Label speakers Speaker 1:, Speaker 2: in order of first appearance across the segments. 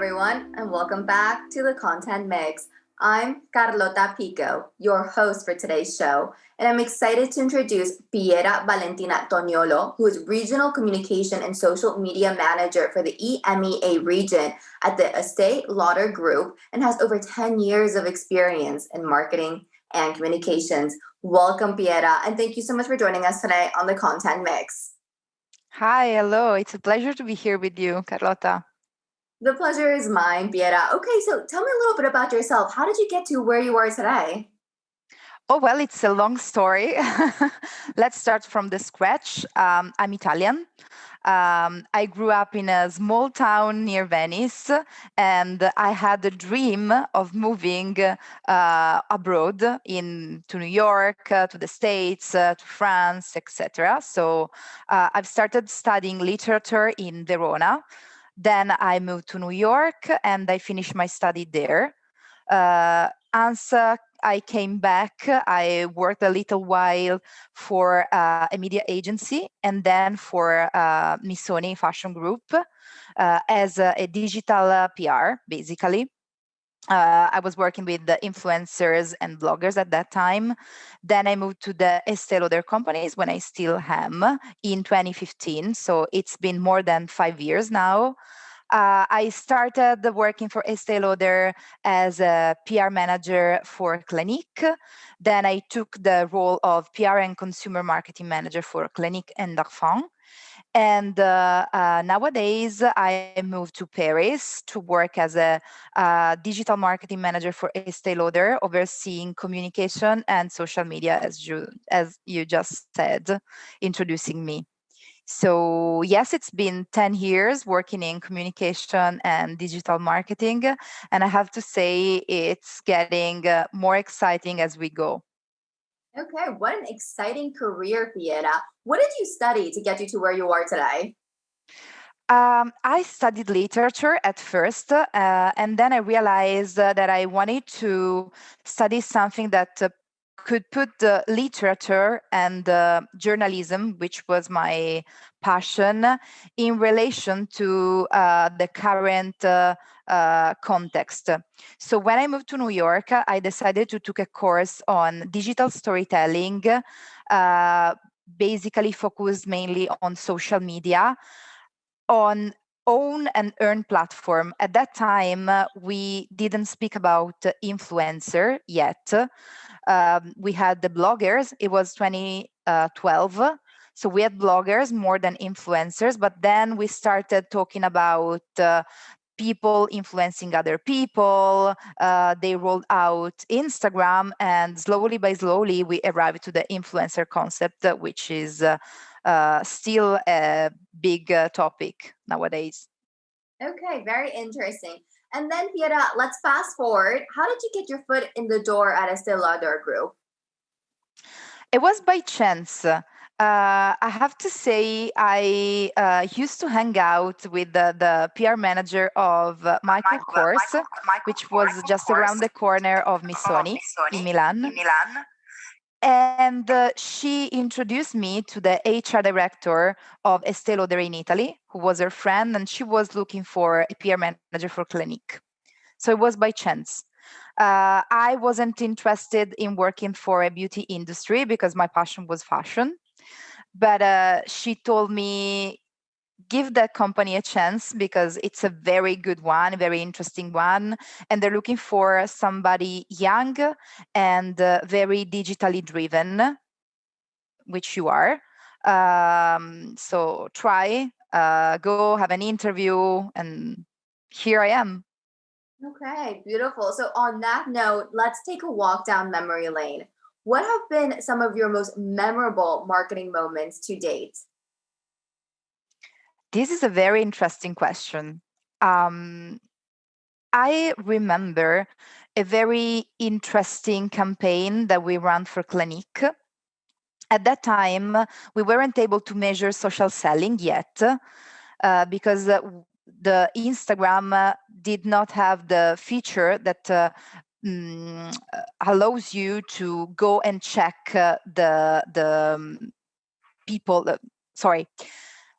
Speaker 1: everyone, and welcome back to the Content Mix. I'm Carlota Pico, your host for today's show, and I'm excited to introduce Piera Valentina Toniolo, who is Regional Communication and Social Media Manager for the EMEA region at the Estée Lauder Group and has over 10 years of experience in marketing and communications. Welcome, Piera, and thank you so much for joining us today on the Content Mix.
Speaker 2: Hi, hello. It's a pleasure to be here with you, Carlota.
Speaker 1: The pleasure is mine, Piera. Okay, so tell me a little bit about yourself. How did you get to where you are today?
Speaker 2: Oh, well, it's a long story. Let's start from the scratch. I'm Italian. I grew up in a small town near Venice, and I had a dream of moving abroad to New York, to the States, to France, etc. So I've started studying literature in Verona. Then I moved to New York and I finished my study there. Once I came back, I worked a little while for a media agency and then for Missoni Fashion Group as a digital PR, basically. I was working with the influencers and bloggers at that time. Then I moved to the Estée Lauder Companies when I still am in 2015. So it's been more than 5 years now. I started working for Estée Lauder as a PR manager for Clinique. Then I took the role of PR and consumer marketing manager for Clinique and Darphin. And nowadays, I moved to Paris to work as a digital marketing manager for Estée Lauder, overseeing communication and social media, as you just said, introducing me. So yes, it's been 10 years working in communication and digital marketing. And I have to say it's getting more exciting as we go.
Speaker 1: Okay, what an exciting career, Piera. What did you study to get you to where you are today?
Speaker 2: I studied literature at first, and then I realized that I wanted to study something that could put the literature and journalism, which was my passion, in relation to the current context. So when I moved to New York, I decided to take a course on digital storytelling, uh, basically focused mainly on social media on own and earn platform. At that time, we didn't speak about influencer yet. We had the bloggers. It was 2012. So we had bloggers more than influencers, but then we started talking about people influencing other people. They rolled out Instagram, and slowly by slowly, we arrived to the influencer concept, which is still a big topic nowadays.
Speaker 1: Okay, very interesting. And then, Piera, let's fast forward. How did you get your foot in the door at Estée Lauder Group?
Speaker 2: It was by chance. I have to say, I used to hang out with the PR manager of Michael Kors, which was just around the corner of Missoni in Milan. And she introduced me to the HR director of Estée Lauder in Italy, who was her friend, and she was looking for a PR manager for Clinique. So it was by chance. I wasn't interested in working for a beauty industry because my passion was fashion. But she told me, give that company a chance because it's a very good one, a very interesting one. And they're looking for somebody young and very digitally driven, which you are. So try, go have an interview, and here I am.
Speaker 1: Okay, beautiful. So, on that note, let's take a walk down memory lane. What have been some of your most memorable marketing moments to date?
Speaker 2: This is a very interesting question. Um, I remember a very interesting campaign that we ran for Clinique. At that time, we weren't able to measure social selling yet because the Instagram did not have the feature that allows you to go and check the people. Sorry,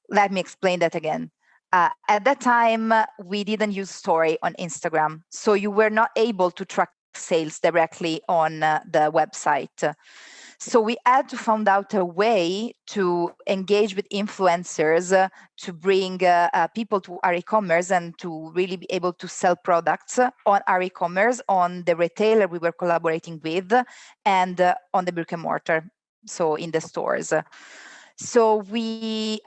Speaker 2: let me explain that again. At that time, we didn't use story on Instagram, so you were not able to track sales directly on the website. So we had to find out a way to engage with influencers, to bring people to our e-commerce and to really be able to sell products on our e-commerce, on the retailer we were collaborating with, and on the brick and mortar, so in the stores. So we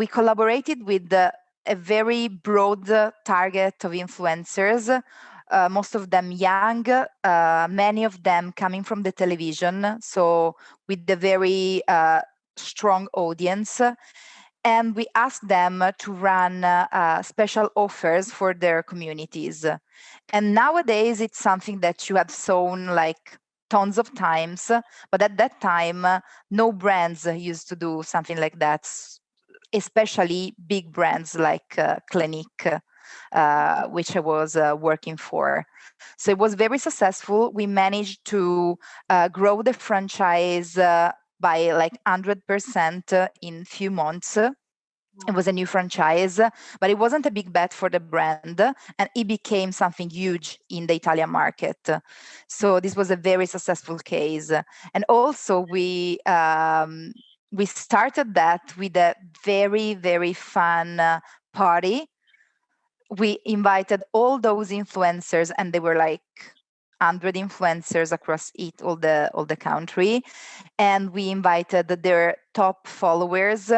Speaker 2: collaborated with a very broad target of influencers, most of them young, many of them coming from the television, so with a very strong audience. And we asked them to run special offers for their communities. And nowadays, it's something that you have seen like tons of times, but at that time, no brands used to do something like that, especially big brands like Clinique, which I was working for. So it was very successful. We managed to grow the franchise by like 100% in few months. It was a new franchise, but it wasn't a big bet for the brand, and it became something huge in the Italian market. So this was a very successful case. And also we started that with a very, very fun party. We invited all those influencers, and they were like 100 influencers across all the country, and we invited their top followers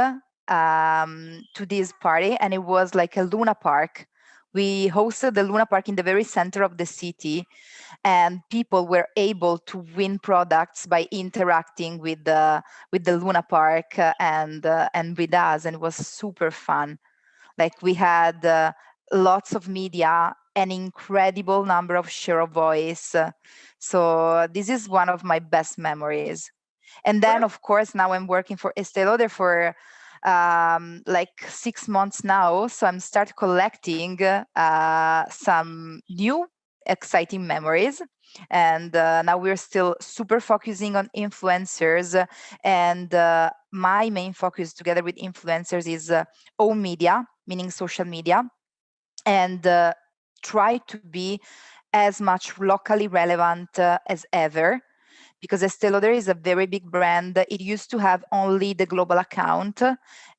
Speaker 2: to this party, and it was like a Luna Park. We hosted the Luna Park in the very center of the city, and people were able to win products by interacting with the Luna Park and with us, and it was super fun. Like we had lots of media, an incredible number of share of voice. So this is one of my best memories. And then, of course, now I'm working for Estée Lauder for like 6 months now. So I'm start collecting some new exciting memories. And now we're still super focusing on influencers. And my main focus together with influencers is own media, meaning social media, and try to be as much locally relevant as ever, because Estée Lauder is a very big brand. It used to have only the global account.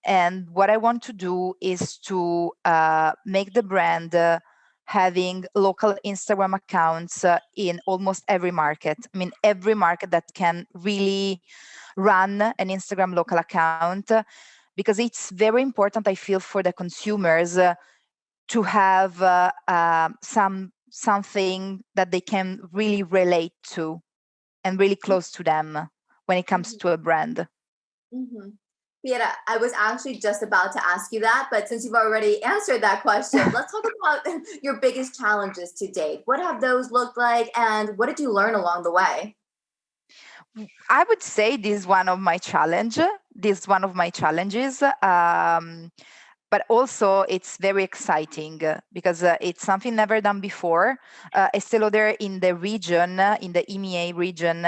Speaker 2: And what I want to do is to make the brand having local Instagram accounts in almost every market. I mean, every market that can really run an Instagram local account, because it's very important, I feel, for the consumers to have something that they can really relate to and really close to them when it comes to a brand.
Speaker 1: Mm-hmm. Piera, I was actually just about to ask you that, but since you've already answered that question, let's talk about your biggest challenges to date. What have those looked like, and what did you learn along the way?
Speaker 2: I would say this is one of my challenge. This is one of my challenges. But also it's very exciting because it's something never done before. Estée Lauder in the region, in the EMEA region,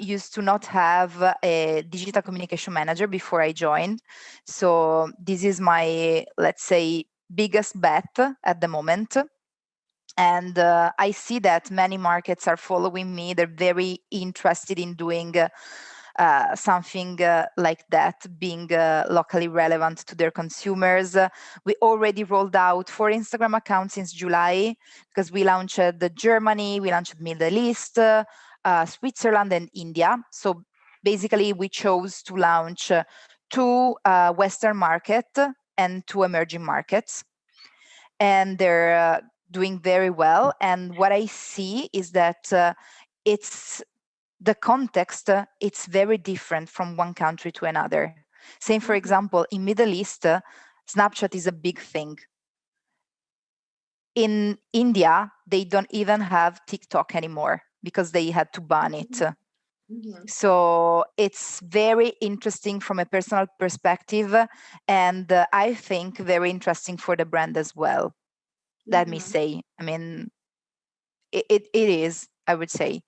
Speaker 2: used to not have a digital communication manager before I joined. So this is my, let's say, biggest bet at the moment. And I see that many markets are following me. They're very interested in doing something like that, being locally relevant to their consumers. We already rolled out 4 Instagram accounts since July, because we launched Germany, we launched Middle East, Switzerland, and India. So basically, we chose to launch 2 Western markets and 2 emerging markets. And they're doing very well. And what I see is that it's the context, it's very different from one country to another. Same, for example, in Middle East, Snapchat is a big thing. In India, they don't even have TikTok anymore because they had to ban it.
Speaker 1: Mm-hmm.
Speaker 2: So it's very interesting from a personal perspective, and I think very interesting for the brand as well. Let me say, I mean, it is. I would say.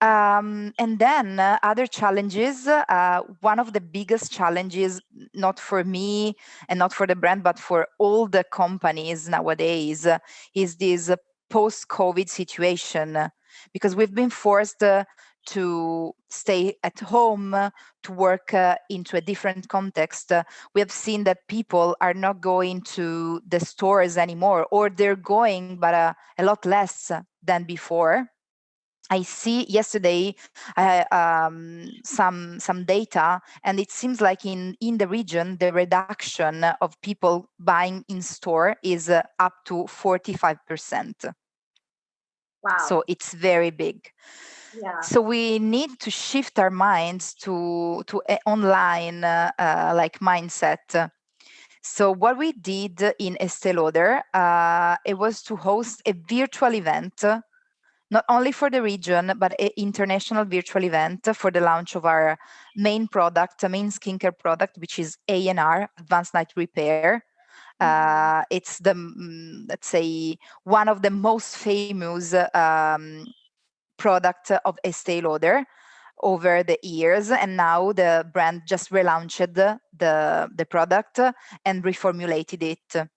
Speaker 2: And then other challenges, one of the biggest challenges, not for me and not for the brand, but for all the companies nowadays, is this post-COVID situation, because we've been forced to stay at home, to work into a different context. We have seen that people are not going to the stores anymore, or they're going, but a lot less than before. I see yesterday some data, and it seems like in the region the reduction of people buying in store is up to 45%.
Speaker 1: Wow.
Speaker 2: So it's very big.
Speaker 1: Yeah.
Speaker 2: So we need to shift our minds to a online like mindset. So what we did in Estée Lauder, it was to host a virtual event, not only for the region, but an international virtual event for the launch of our main product, main skincare product, which is ANR, Advanced Night Repair. It's the, let's say, one of the most famous product of Estée Lauder over the years, and now the brand just relaunched the product and reformulated it.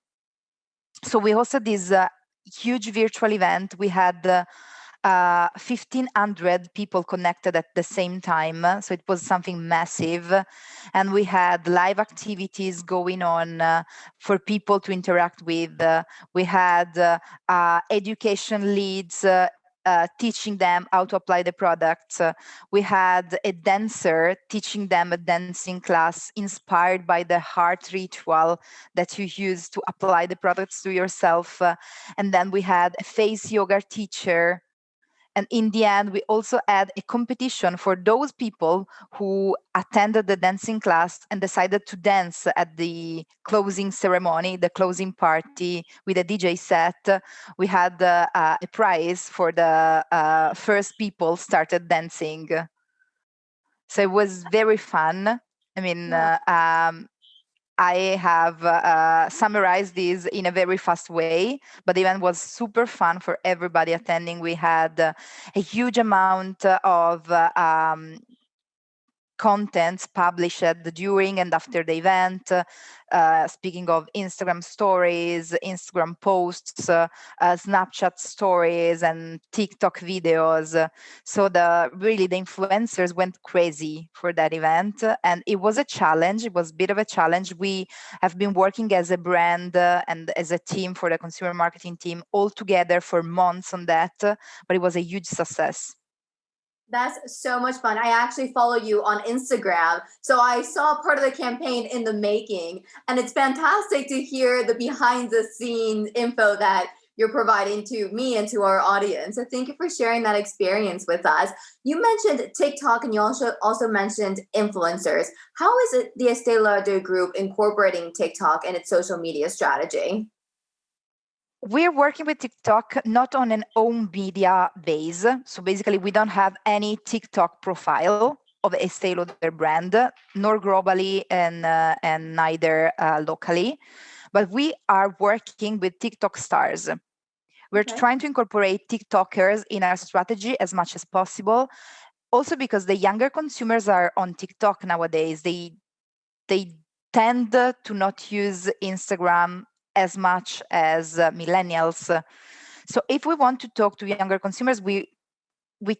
Speaker 2: So we hosted this huge virtual event. We had 1,500 people connected at the same time. So it was something massive. And we had live activities going on for people to interact with. We had education leads teaching them how to apply the products. We had a dancer teaching them a dancing class inspired by the heart ritual that you use to apply the products to yourself. And then we had a face yoga teacher. And in the end, we also had a competition for those people who attended the dancing class and decided to dance at the closing ceremony, the closing party with a DJ set. We had a prize for the first people started dancing. So it was very fun. I mean,
Speaker 1: Yeah.
Speaker 2: I have summarized this in a very fast way, but the event was super fun for everybody attending. We had a huge amount of contents published during and after the event. Speaking of Instagram stories, Instagram posts, Snapchat stories, and TikTok videos. So the influencers went crazy for that event, and it was a challenge. It was a bit of a challenge. We have been working as a brand and as a team for the consumer marketing team all together for months on that, but it was a huge success.
Speaker 1: That's so much fun. I actually follow you on Instagram. So I saw part of the campaign in the making, and it's fantastic to hear the behind the scenes info that you're providing to me and to our audience. So thank you for sharing that experience with us. You mentioned TikTok, and you also mentioned influencers. How is it the Estee Lauder Group incorporating TikTok in its social media strategy?
Speaker 2: We're working with TikTok not on an own media base. So basically, we don't have any TikTok profile of Estee Lauder brand, nor globally and neither locally. But we are working with TikTok stars. We're
Speaker 1: Okay.
Speaker 2: trying to incorporate TikTokers in our strategy as much as possible. Also, because the younger consumers are on TikTok nowadays, they tend to not use Instagram as much as millennials. So if we want to talk to younger consumers, we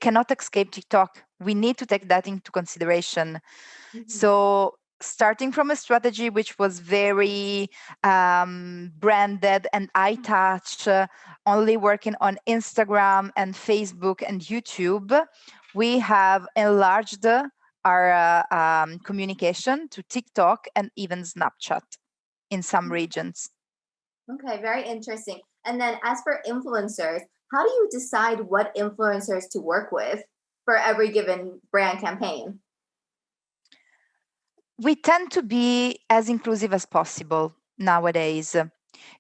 Speaker 2: cannot escape TikTok. We need to take that into consideration.
Speaker 1: Mhm.
Speaker 2: So starting from a strategy which was very branded and eye touch, only working on Instagram and Facebook and YouTube, we have enlarged our communication to TikTok and even Snapchat in some regions.
Speaker 1: Okay, very interesting. And then as for influencers, how do you decide what influencers to work with for every given brand campaign?
Speaker 2: We tend to be as inclusive as possible nowadays.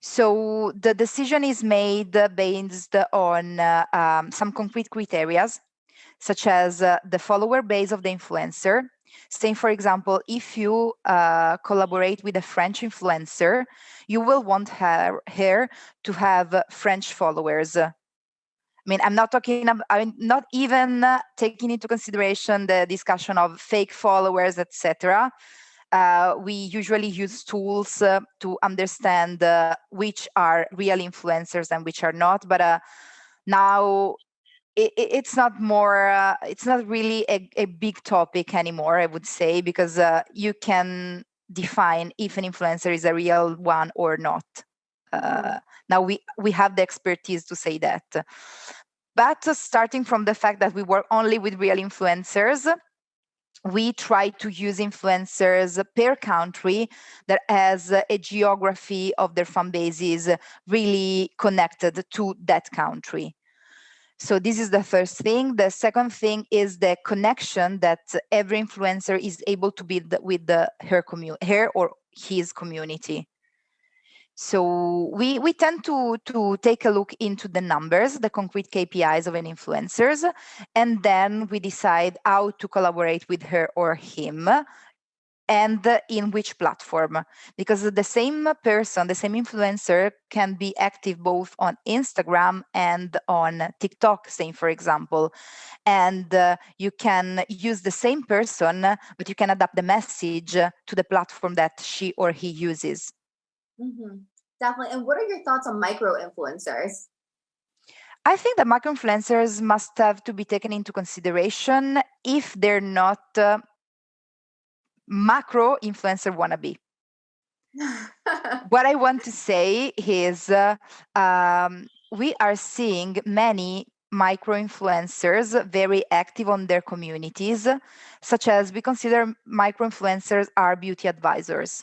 Speaker 2: So the decision is made based on some concrete criteria, such as the follower base of the influencer. Saying, for example, if you collaborate with a French influencer, you will want her to have French followers. mean, I'm not even taking into consideration the discussion of fake followers, etc. We usually use tools to understand which are real influencers and which are not. But now it's not more. It's not really a big topic anymore, I would say, because you can define if an influencer is a real one or not. Now we have the expertise to say that. But starting from the fact that we work only with real influencers, we try to use influencers per country that has a geography of their fan bases really connected to that country. So this is the first thing. The second thing is the connection that every influencer is able to build with her or his community. So we tend to take a look into the numbers, the concrete KPIs of an influencers, and then we decide how to collaborate with her or him and in which platform. Because the same person, the same influencer can be active both on Instagram and on TikTok, same for example. And you can use the same person, but you can adapt the message to the platform that she or he uses.
Speaker 1: Definitely. And what are your thoughts on micro influencers?
Speaker 2: I think that micro influencers must have to be taken into consideration if they're not macro influencer wannabe. What I want to say is we are seeing many micro influencers very active on their communities, such as we consider micro influencers are beauty advisors.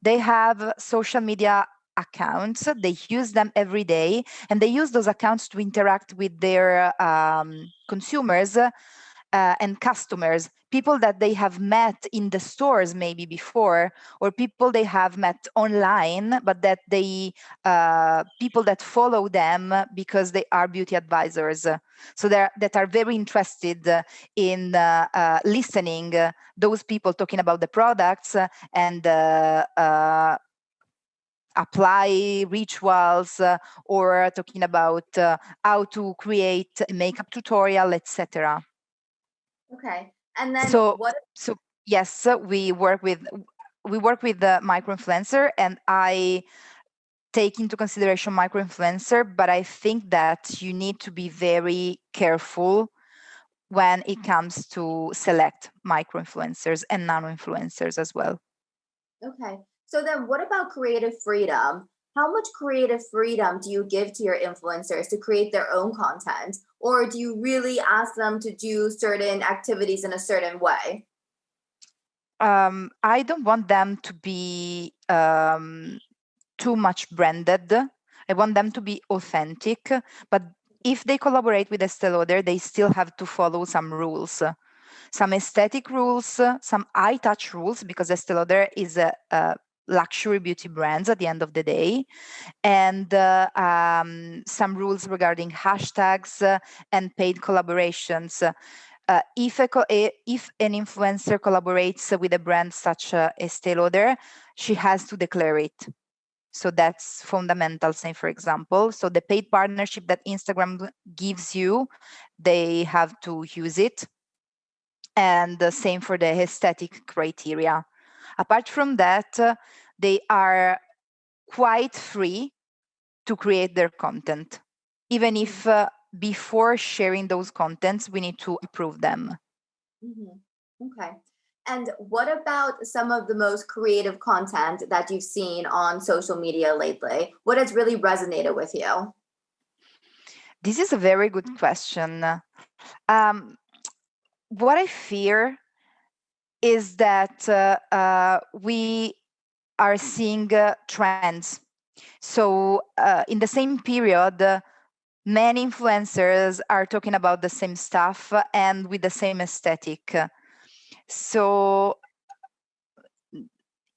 Speaker 2: They have social media accounts, they use them every day, and they use those accounts to interact with their consumers and customers, people that they have met in the stores maybe before, or people they have met online, but that they people that follow them because they are beauty advisors. So that are very interested in listening those people talking about the products and apply rituals or talking about how to create a makeup tutorial, etc.
Speaker 1: Okay. And then
Speaker 2: So
Speaker 1: what?
Speaker 2: so yes, we work with the micro influencer, and I take into consideration micro influencer, but I think that you need to be very careful when it comes to select micro influencers and nano influencers as well.
Speaker 1: Okay. So then what about creative freedom? How much creative freedom do you give to your influencers to create their own content? Or do you really ask them to do certain activities in a certain way?
Speaker 2: I don't want them to be too much branded. I want them to be authentic, but if they collaborate with Estée Lauder, they still have to follow some rules, some aesthetic rules, some eye touch rules, because Estée Lauder is a luxury beauty brand at the end of the day, and some rules regarding hashtags and paid collaborations. If an influencer collaborates with a brand such as Estée Lauder, she has to declare it. So that's fundamental, say, for example. So the paid partnership that Instagram gives you, they have to use it. And the same for the aesthetic criteria. Apart from that, they are quite free to create their content, even if before sharing those contents, we need to approve them.
Speaker 1: Okay. And what about some of the most creative content that you've seen on social media lately? What has really resonated with you?
Speaker 2: This is a very good question. What I fear is that we are seeing trends. So, in the same period, many influencers are talking about the same stuff and with the same aesthetic. So,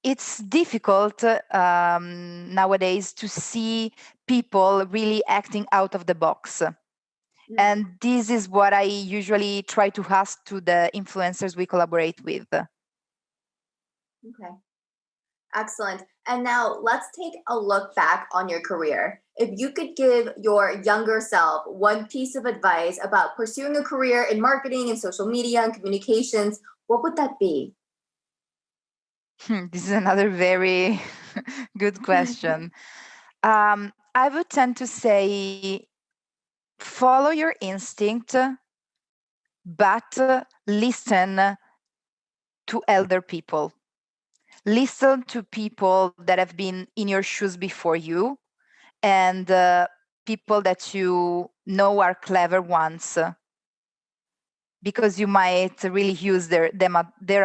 Speaker 2: it's difficult nowadays to see people really acting out of the box. And this is what I usually try to ask to the influencers we collaborate with.
Speaker 1: Okay. Excellent. And now let's take a look back on your career. if you could give your younger self one piece of advice about pursuing a career in marketing and social media and communications, what would that be?
Speaker 2: This is another very good question. I would tend to say follow your instinct, but listen to elder people. Listen to people that have been in your shoes before you and people that you know are clever ones because you might really use their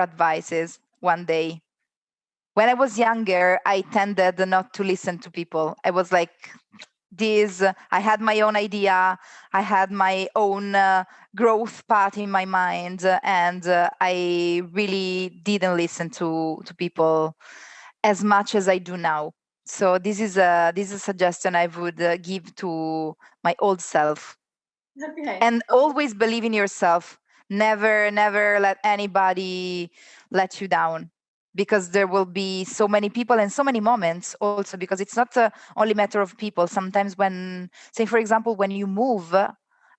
Speaker 2: advices one day. When I was younger, I tended not to listen to people. I was like, this, I had my own idea, I had my own growth path in my mind, and I really didn't listen to people as much as I do now. So this is a suggestion I would give to my old self.
Speaker 1: Okay.
Speaker 2: And always believe in yourself. Never let anybody let you down, because there will be so many people and so many moments also, because it's not only matter of people. Sometimes when, say for example, when you move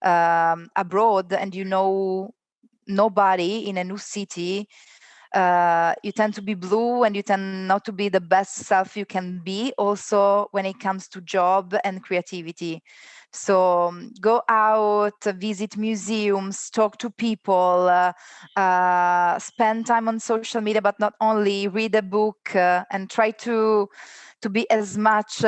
Speaker 2: abroad and you know nobody in a new city, you tend to be blue and you tend not to be the best self you can be, also when it comes to job and creativity. So go out, visit museums, talk to people, spend time on social media, but not only, read a book, and try to be as much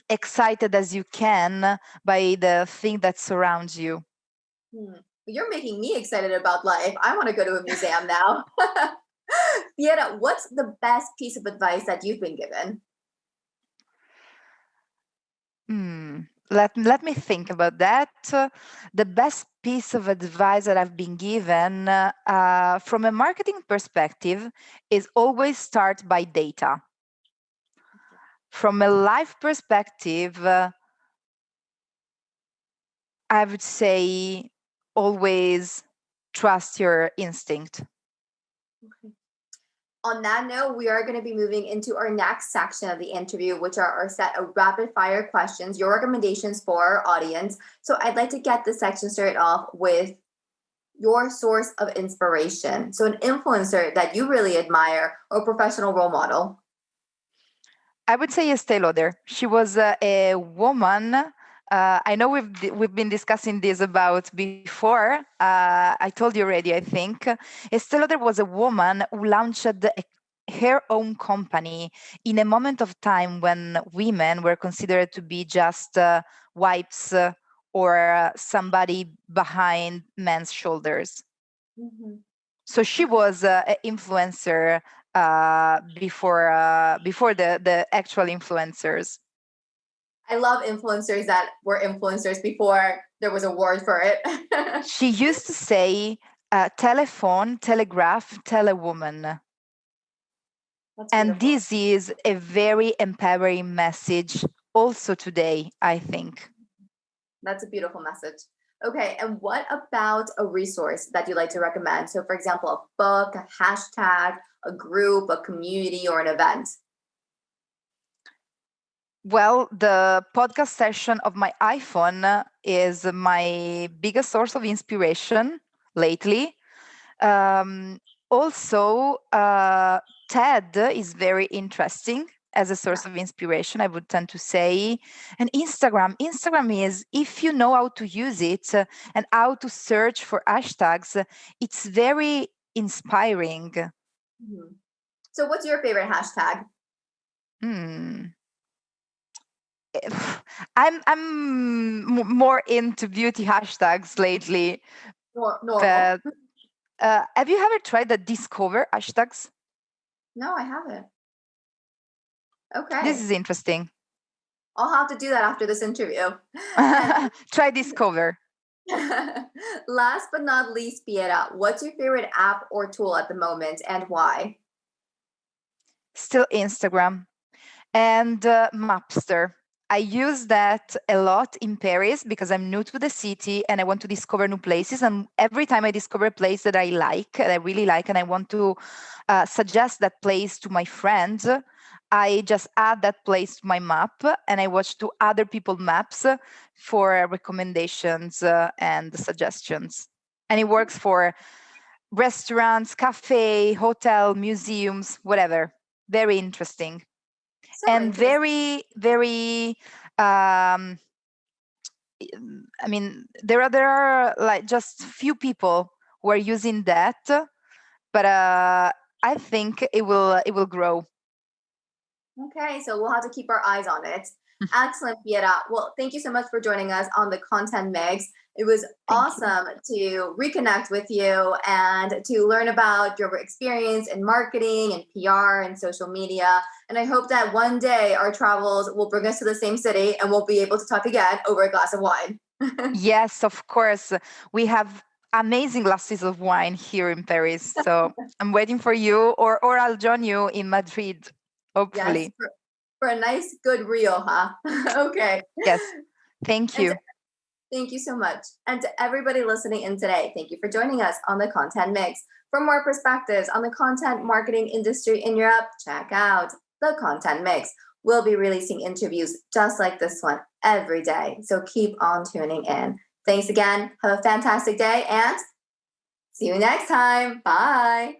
Speaker 2: excited as you can by the thing that surrounds you.
Speaker 1: You're making me excited about life. I want to go to a museum now. Piera, what's the best piece of advice that you've been given?
Speaker 2: Let me think about that. The best piece of advice that I've been given from a marketing perspective is always start by data. From a life perspective, I would say always trust your instinct.
Speaker 1: On that note, we are going to be moving into our next section of the interview, which are our set of rapid fire questions, your recommendations for our audience. So I'd like to get this section started off with your source of inspiration. So an influencer that you really admire or professional role model.
Speaker 2: I would say Estée Lauder. She was a woman. I know we've been discussing this about before. I told you already, I think. Estée Lauder was a woman who launched her own company in a moment of time when women were considered to be just wives or somebody behind men's shoulders. So she was an influencer before the actual influencers.
Speaker 1: I love influencers that were influencers before there was a word for it.
Speaker 2: She used to say, telephone, telegraph, telewoman. And this is a very empowering message also today, I think.
Speaker 1: That's a beautiful message. Okay, and what about a resource that you like to recommend? So, for example, a book, a hashtag, a group, a community, or an event?
Speaker 2: Well, the podcast session of my iPhone is my biggest source of inspiration lately. Also, TED is very interesting as a source of inspiration, I would tend to say. And Instagram is, if you know how to use it and how to search for hashtags, it's very inspiring.
Speaker 1: So, what's your favorite hashtag?
Speaker 2: More into beauty hashtags lately.
Speaker 1: Normal.
Speaker 2: But have you ever tried the discover hashtags?
Speaker 1: No, I haven't. Okay.
Speaker 2: This is interesting.
Speaker 1: I'll have to do that after this interview.
Speaker 2: Try discover.
Speaker 1: Last but not least, Piera, what's your favorite app or tool at the moment and why?
Speaker 2: Still Instagram and Mapster. I use that a lot in Paris because I'm new to the city and I want to discover new places. And every time I discover a place that I like, and I really like, and I want to suggest that place to my friends, I just add that place to my map and I watch to other people's maps for recommendations and suggestions. And it works for restaurants, cafe, hotel, museums, whatever. Very interesting.
Speaker 1: So
Speaker 2: And
Speaker 1: interesting.
Speaker 2: very I mean, there are like just few people who are using that, but I think it will grow.
Speaker 1: Okay, so we'll have to keep our eyes on it. Excellent, Piera. Well, thank you so much for joining us on the Content Mix. It was
Speaker 2: Thank you.
Speaker 1: awesome to reconnect with you and to learn about your experience in marketing and PR and social media. And I hope that one day our travels will bring us to the same city and we'll be able to talk again over a glass of wine.
Speaker 2: Yes, of course. We have amazing glasses of wine here in Paris. So I'm waiting for you, or I'll join you in Madrid,
Speaker 1: Yes,
Speaker 2: hopefully.
Speaker 1: for a nice, good reel, huh? Okay.
Speaker 2: Yes. Thank
Speaker 1: And
Speaker 2: you.
Speaker 1: thank you so much. And to everybody listening in today, thank you for joining us on the Content Mix. For more perspectives on the content marketing industry in Europe, check out the Content Mix. We'll be releasing interviews just like this one every day. So keep on tuning in. Thanks again. Have a fantastic day and see you next time. Bye.